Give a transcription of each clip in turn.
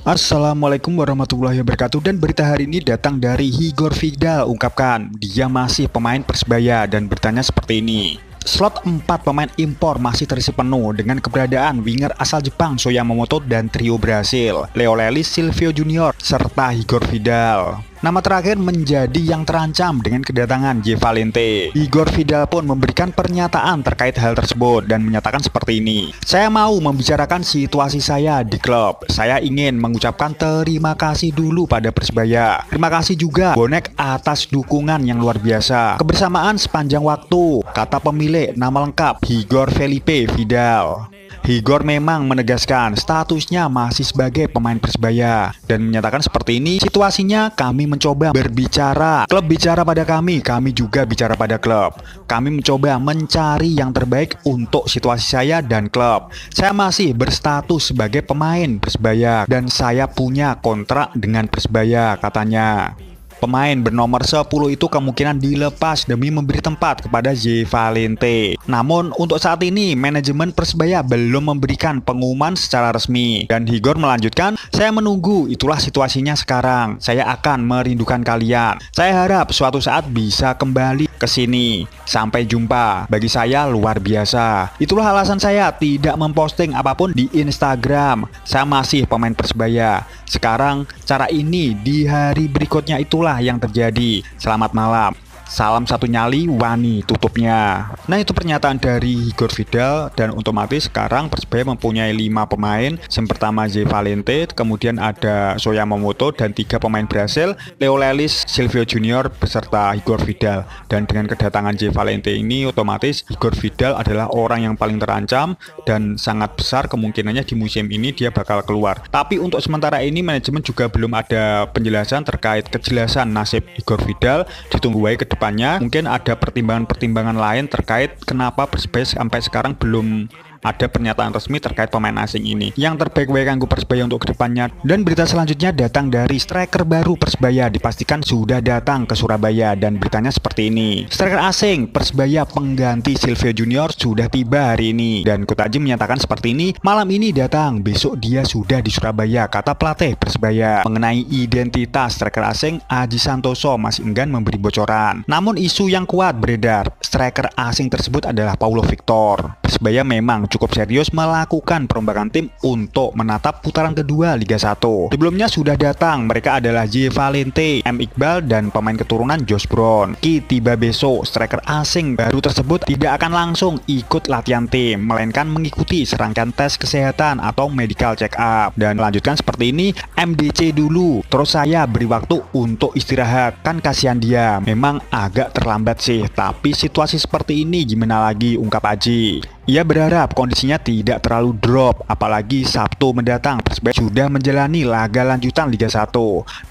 Assalamualaikum warahmatullahi wabarakatuh. Dan berita hari ini datang dari Igor Vidal, ungkapkan dia masih pemain Persebaya dan bertanya seperti ini. Slot 4 pemain impor masih terisi penuh dengan keberadaan winger asal Jepang Shoya Momoto dan trio Brasil Leo Lelis, Silvio Junior, serta Igor Vidal. Nama terakhir menjadi yang terancam dengan kedatangan J. Valente. Igor Vidal pun memberikan pernyataan terkait hal tersebut dan menyatakan seperti ini. Saya mau membicarakan situasi saya di klub. Saya ingin mengucapkan terima kasih dulu pada Persebaya. Terima kasih juga bonek atas dukungan yang luar biasa. Kebersamaan sepanjang waktu, kata pemilik nama lengkap Igor Felipe Vidal. Igor memang menegaskan statusnya masih sebagai pemain Persebaya dan menyatakan seperti ini, situasinya kami mencoba berbicara, klub bicara pada kami juga bicara pada klub. Kami mencoba mencari yang terbaik untuk situasi saya dan klub. Saya masih berstatus sebagai pemain Persebaya dan saya punya kontrak dengan Persebaya, katanya. Pemain bernomor 10 itu kemungkinan dilepas demi memberi tempat kepada J. Valente. Namun untuk saat ini manajemen Persebaya belum memberikan pengumuman secara resmi. Dan Igor melanjutkan, saya menunggu, itulah situasinya sekarang. Saya akan merindukan kalian. Saya harap suatu saat bisa kembali ke sini. Sampai jumpa. Bagi saya luar biasa. Itulah alasan saya tidak memposting apapun di Instagram. Saya masih pemain Persebaya. Sekarang cara ini di hari berikutnya itulah yang terjadi. Selamat malam. Salam satu nyali, Wani, tutupnya. Nah, itu pernyataan dari Igor Vidal. Dan otomatis sekarang Persebaya mempunyai 5 pemain. Yang pertama J. Valente, kemudian ada Shoya Momoto dan 3 pemain Brasil, Leo Lelis, Silvio Junior beserta Igor Vidal. Dan dengan kedatangan J. Valente ini otomatis Igor Vidal adalah orang yang paling terancam dan sangat besar kemungkinannya di musim ini dia bakal keluar. Tapi untuk sementara ini manajemen juga belum ada penjelasan terkait kejelasan nasib Igor Vidal. Ditunggu wae ke depannya, mungkin ada pertimbangan-pertimbangan lain terkait kenapa Persebaya sampai sekarang belum ada pernyataan resmi terkait pemain asing ini. Yang terbaik wae kanggo Persebaya untuk kedepannya. Dan berita selanjutnya datang dari striker baru Persebaya, dipastikan sudah datang ke Surabaya dan beritanya seperti ini. Striker asing Persebaya pengganti Silvio Junior sudah tiba hari ini dan Kutaji menyatakan seperti ini, malam ini datang, besok dia sudah di Surabaya, kata pelatih Persebaya. Mengenai identitas striker asing, Aji Santoso masih enggan memberi bocoran. Namun isu yang kuat beredar, striker asing tersebut adalah Paulo Victor. Persebaya memang cukup serius melakukan perombakan tim untuk menatap putaran kedua Liga 1. Sebelumnya sudah datang, mereka adalah J. Valente, M. Iqbal, dan pemain keturunan Josh Brown. Tiba besok, striker asing baru tersebut tidak akan langsung ikut latihan tim, melainkan mengikuti serangkaian tes kesehatan atau medical check up. Dan melanjutkan seperti ini, MDC dulu, terus saya beri waktu untuk istirahat, kan kasihan dia, memang agak terlambat sih, tapi situasi seperti ini gimana lagi, ungkap Aji. Ia berharap kondisinya tidak terlalu drop, apalagi Sabtu mendatang Persebaya sudah menjalani laga lanjutan Liga 1.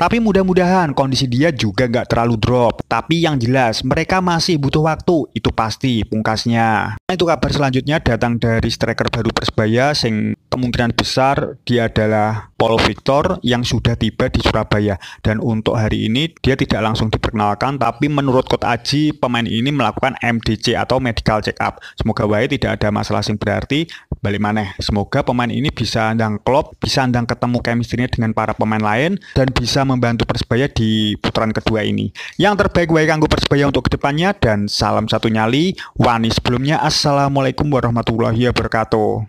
Tapi mudah-mudahan kondisi dia juga nggak terlalu drop. Tapi yang jelas mereka masih butuh waktu, itu pasti, pungkasnya. Nah, itu kabar selanjutnya datang dari striker baru Persebaya, sing kemungkinan besar dia adalah Paulo Victor yang sudah tiba di Surabaya. Dan untuk hari ini dia tidak langsung diperkenalkan, tapi menurut Coach Aji pemain ini melakukan MDC atau medical check up. Semoga baik, tidak ada masalah sing berarti. Balik maneh, semoga pemain ini bisa ndang klop, bisa ndang ketemu chemistry-nya dengan para pemain lain dan bisa membantu Persebaya di putaran kedua ini. Yang terbaik wae kanggo Persebaya untuk kedepannya dan salam satu nyali, Wani sebelumnya. Assalamualaikum warahmatullahi wabarakatuh.